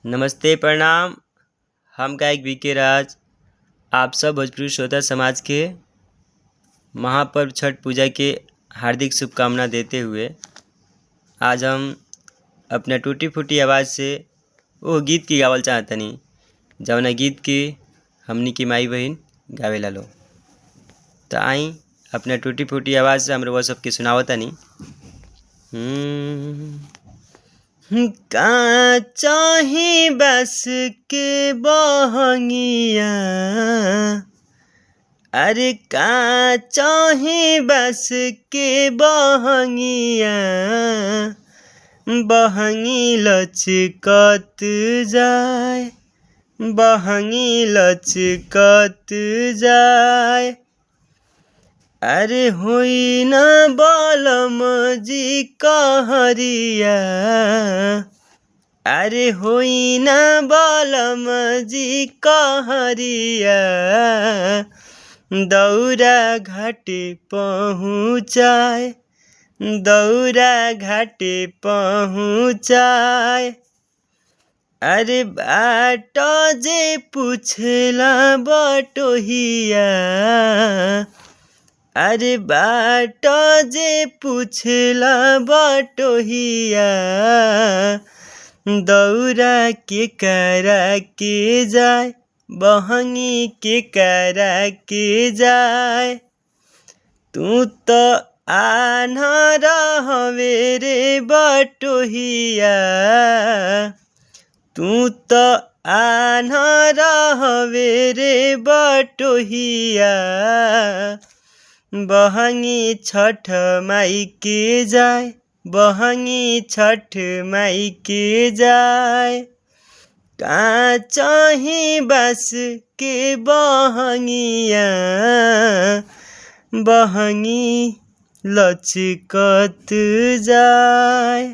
नमस्ते प्रणाम। हम गायक वीके राज आप सब भोजपुरी श्रोता समाज के महापर्व छठ पूजा के हार्दिक शुभकामना देते हुए आज हम अपना टूटी फूटी आवाज़ से वो गीत की गावल चाहतनी जौना गीत के हमनी की माई बहन गावेला लो। तो आई अपना टूटी फूटी आवाज़ से हम रउआ सबके सुनावतनी। का चाही बस के बहंगिया, अरे का चाही बस के बहंगिया, बहंगी लचकत जाए, बहंगी लचकत जाए। अरे होई न बलम जी कहरिया, अरे होई न बलम जी कहरिया, दौरा घाटे पहुँचाए, दौरा घाटे पहुँचाए। अरे बाट जे पूछला बटोहिया, अरे बाट जे पूछला बटोहिया, दौरा के करा के जाए, बहंगी के करा के जाए। तू तो आन्हर हवे रे बटोहिया, तू तो आन्हर हवे रे बटोहिया, बहंगी छठ माई के जाए, बहंगी छठ माई के जाए। का चाही बस के बहंगिया, बहंगी लचकत जाए।